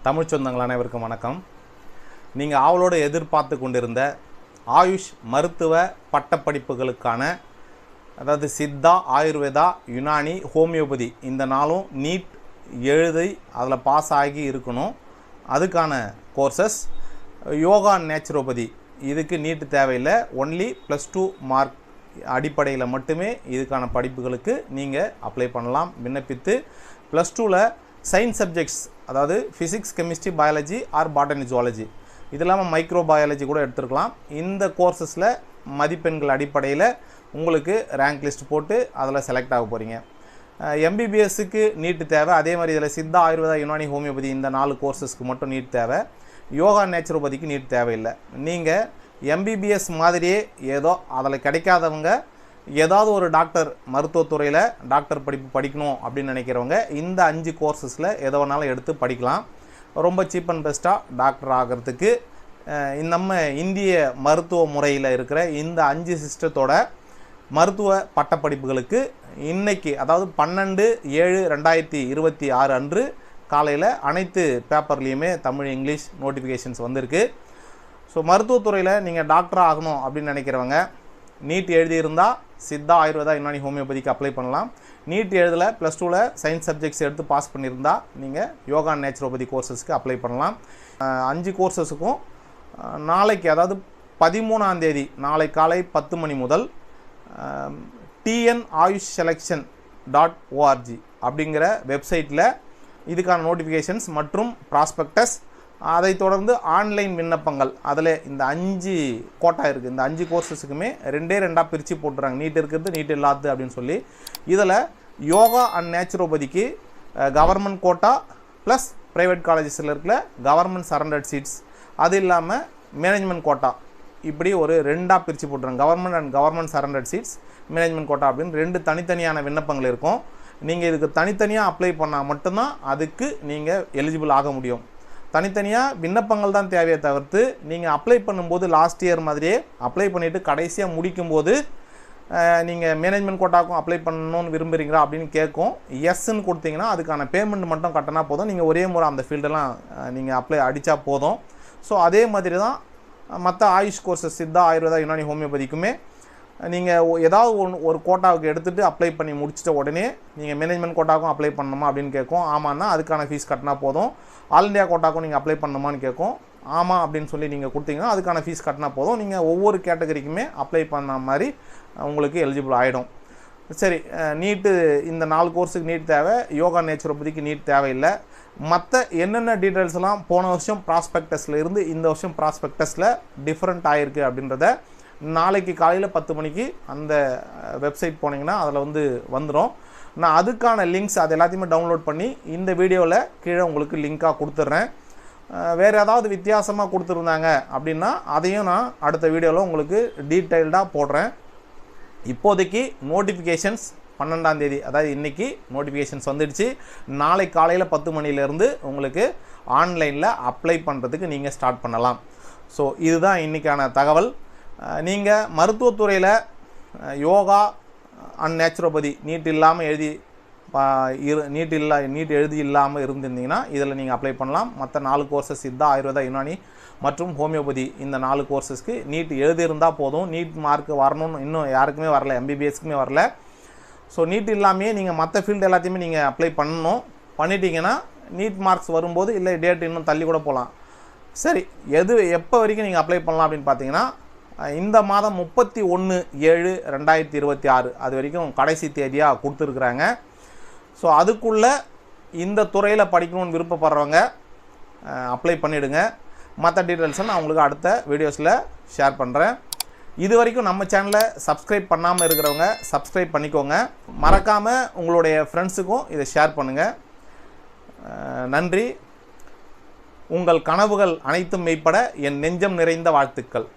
தமிழ் சொந்தங்கள் அனைவருக்கும் வணக்கம். நீங்கள் ஆவலோடு எதிர்பார்த்து கொண்டிருந்த ஆயுஷ் மருத்துவ பட்டப்படிப்புகளுக்கான அதாவது சித்தா, ஆயுர்வேதா, யுனானி, ஹோமியோபதி இந்த நாளும் நீட் எழுதி அதில் பாஸ் ஆகி இருக்கணும். அதுக்கான கோர்சஸ் யோகா, நேச்சுரோபதி இதுக்கு நீட் தேவையில்லை. ஒன்லி +2 மார்க் அடிப்படையில் மட்டுமே இதுக்கான படிப்புகளுக்கு நீங்கள் அப்ளை பண்ணலாம். விண்ணப்பித்து +2ல் சயின்ஸ் சப்ஜெக்ட்ஸ் அதாவது physics, chemistry, biology R botany, zoology இது இல்லாமல் மைக்ரோ பயாலஜி கூட எடுத்துருக்கலாம். இந்த கோர்சஸில் மதிப்பெண்கள் அடிப்படையில் உங்களுக்கு ரேங்க் லிஸ்ட் போட்டு அதில் செலக்ட் ஆக போகிறீங்க. எம்பிபிஎஸ்க்கு நீட்டு தேவை. அதே மாதிரி இதில் சித்தா, ஆயுர்வேதா, யுனானி, ஹோமியோபதி இந்த 4 கோர்சஸ்க்கு மட்டும் நீட் தேவை. யோகா, நேச்சுரோபதிக்கு நீட் தேவையில்லை. நீங்கள் எம்பிபிஎஸ் மாதிரியே ஏதோ அதில் கிடைக்காதவங்க ஏதாவது ஒரு டாக்டர் மருத்துவத்துறையில் டாக்டர் படிப்பு படிக்கணும் அப்படின்னு நினைக்கிறவங்க இந்த 5 கோர்சஸில் எதை வேணாலும் எடுத்து படிக்கலாம். ரொம்ப சீப் அண்ட் பெஸ்ட்டாக /டாக்டர் ஆகிறதுக்கு நம்ம இந்திய மருத்துவ முறையில் இருக்கிற இந்த 5 சிஸ்டத்தோட மருத்துவ பட்டப்படிப்புகளுக்கு இன்றைக்கி அதாவது 12/7/2026 அன்று காலையில் அனைத்து பேப்பர்லேயுமே தமிழ், இங்கிலீஷ் நோட்டிஃபிகேஷன்ஸ் வந்திருக்கு. ஸோ மருத்துவத்துறையில் நீங்கள் டாக்டர் ஆகணும் அப்படின்னு நினைக்கிறவங்க நீட் எழுதியிருந்தால் சித்தா, ஆயுர்வேதா, யுனானி, ஹோமியோபதிக்கு அப்ளை பண்ணலாம். நீட் எழுதலை, +2ல் சயின்ஸ் சப்ஜெக்ட்ஸ் எடுத்து பாஸ் பண்ணியிருந்தால் நீங்கள் யோகா, நேச்சுரோபதி கோர்சஸ்க்கு அப்ளை பண்ணலாம். 5 கோர்சஸுக்கும் நாளைக்கு அதாவது 13ஆம் தேதி நாளை காலை 10 மணி முதல் TNAYUSHSelection.org அப்படிங்கிற வெப்சைட்டில் இதுக்கான நோட்டிஃபிகேஷன்ஸ் மற்றும் ப்ராஸ்பெக்டஸ், அதை தொடர்ந்து ஆன்லைன் விண்ணப்பங்கள் அதில் இந்த 5 கோட்டா இருக்குது. இந்த 5 கோர்சஸுக்குமே 2 பிரித்து போட்டுறாங்க. நீட் இருக்கிறது, நீட் இல்லாது அப்படின்னு சொல்லி. இதில் யோகா அண்ட் நேச்சுரோபதிக்கு கவர்மெண்ட் கோட்டா ப்ளஸ் ப்ரைவேட் காலேஜஸில் இருக்கிற கவர்மெண்ட் சரண்டர்ட் சீட்ஸ், அது இல்லாமல் மேனேஜ்மெண்ட் கோட்டா, இப்படி ஒரு 2 பிரித்து போட்டுறாங்க. Government and government surrendered seats, management quota அப்படின்னு 2 தனித்தனியான விண்ணப்பங்கள் இருக்கும். நீங்கள் இதுக்கு தனித்தனியாக அப்ளை பண்ணால் மட்டும்தான் அதுக்கு நீங்கள் எலிஜிபிள் ஆக முடியும். தனித்தனியாக விண்ணப்பங்கள் தான் தேவையை தவிர்த்து நீங்கள் அப்ளை பண்ணும்போது லாஸ்ட் இயர் மாதிரியே அப்ளை பண்ணிவிட்டு கடைசியாக முடிக்கும்போது நீங்கள் மேனேஜ்மெண்ட் கோட்டாக்கும் அப்ளை பண்ணணும்னு விரும்புகிறீங்களா அப்படின்னு கேட்கும். எஸ்ன்னு கொடுத்தீங்கன்னா அதுக்கான பேமெண்ட் மட்டும் கட்டினா போதும். நீங்கள் ஒரே முறை அந்த ஃபீல்டெல்லாம் நீங்கள் அப்ளை அடித்தா போதும். ஸோ அதே மாதிரி தான் மற்ற ஆயுஷ் கோர்சஸ் சித்தா, ஆயுர்வேதா, யுனானி, ஹோமியோபதிக்குமே நீங்கள் ஏதாவது ஒரு கோட்டாவுக்கு எடுத்துகிட்டு அப்ளை பண்ணி முடிச்சிட்ட உடனே நீங்கள் மேனேஜ்மெண்ட் கோட்டாக்கும் அப்ளை பண்ணணுமா அப்படின்னு கேட்கும். ஆமான்னா அதுக்கான ஃபீஸ் கட்டினா போதும். ஆல் இண்டியா கோட்டாக்கும் நீங்கள் அப்ளை பண்ணணுமான்னு கேட்கும். ஆமாம் அப்படின்னு சொல்லி நீங்கள் கொடுத்தீங்கன்னா அதுக்கான ஃபீஸ் கட்டினா போதும். நீங்கள் ஒவ்வொரு கேட்டகரிக்குமே அப்ளை பண்ண மாதிரி உங்களுக்கு எலிஜிபிள் ஆகிடும். சரி, நீட்டு இந்த 4 கோர்ஸுக்கு நீட் தேவை. யோகா, நேச்சுரோபதிக்கு நீட் தேவையில்லை. மற்ற என்னென்ன டீட்டெயில்ஸ்லாம் போன வருஷம் ப்ராஸ்பெக்டஸில் இருந்து இந்த வருஷம் ப்ராஸ்பெக்டஸில் டிஃப்ரெண்ட் ஆகிருக்கு அப்படின்றத நாளைக்கு காலையில் 10 மணிக்கு அந்த வெப்சைட் போனீங்கன்னா அதில் வந்துடும். நான் அதுக்கான லிங்க்ஸ் அது எல்லாத்தையுமே டவுன்லோட் பண்ணி இந்த வீடியோவில் கீழே உங்களுக்கு லிங்காக கொடுத்துட்றேன். வேறு ஏதாவது வித்தியாசமாக கொடுத்துருந்தாங்க அப்படின்னா அதையும் நான் அடுத்த வீடியோவில் உங்களுக்கு டீட்டெயில்டாக போடுறேன். இப்போதைக்கு நோட்டிஃபிகேஷன்ஸ் 12ஆம் தேதி அதாவது இன்றைக்கி நோட்டிஃபிகேஷன்ஸ் வந்துடுச்சு. நாளை காலையில் 10 மணிலேருந்து உங்களுக்கு ஆன்லைனில் அப்ளை பண்ணுறதுக்கு நீங்கள் ஸ்டார்ட் பண்ணலாம். ஸோ இதுதான் இன்றைக்கான தகவல். நீங்கள் மருத்துவத்துறையில் யோகா அண்ட் நேச்சுரோபதி நீட் எழுதி இல்லாமல் இருந்திருந்தீங்கன்னா இதில் நீங்கள் அப்ளை பண்ணலாம். மற்ற 4 கோர்சஸ் சித்தா, ஆயுர்வேதா, யுனானி மற்றும் ஹோமியோபதி இந்த 4 கோர்சஸ்க்கு நீட் எழுதியிருந்தால் போதும். நீட் மார்க் வரணும்னு இன்னும் யாருக்குமே வரல, எம்பிபிஎஸ்க்குமே வரல. ஸோ நீட் இல்லாமையே நீங்கள் மற்ற ஃபீல்டு எல்லாத்தையுமே நீங்கள் அப்ளை பண்ணிட்டீங்கன்னா நீட் மார்க்ஸ் வரும்போது இல்லை டேட் இன்னும் தள்ளி கூட போகலாம். சரி, எப்போ வரைக்கும் நீங்கள் அப்ளை பண்ணலாம் அப்படின்னு பார்த்தீங்கன்னா இந்த மாதம் 31/7/2026 அது வரைக்கும் கடைசி தேதியாக கொடுத்துருக்குறாங்க. ஸோ அதுக்குள்ளே இந்த துறையில் படிக்கணும்னு விருப்பப்படுறவங்க அப்ளை பண்ணிவிடுங்க. மற்ற டீட்டெயில்ஸை நான் உங்களுக்கு அடுத்த வீடியோஸில் ஷேர் பண்ணுறேன். இது வரைக்கும் நம்ம சேனலை சப்ஸ்கிரைப் பண்ணாமல் இருக்கிறவங்க சப்ஸ்கிரைப் பண்ணிக்கோங்க. மறக்காமல் உங்களுடைய ஃப்ரெண்ட்ஸுக்கும் இதை ஷேர் பண்ணுங்கள். நன்றி. உங்கள் கனவுகள் அனைத்தும் மெய்ப்பட என் நெஞ்சம் நிறைந்த வாழ்த்துக்கள்.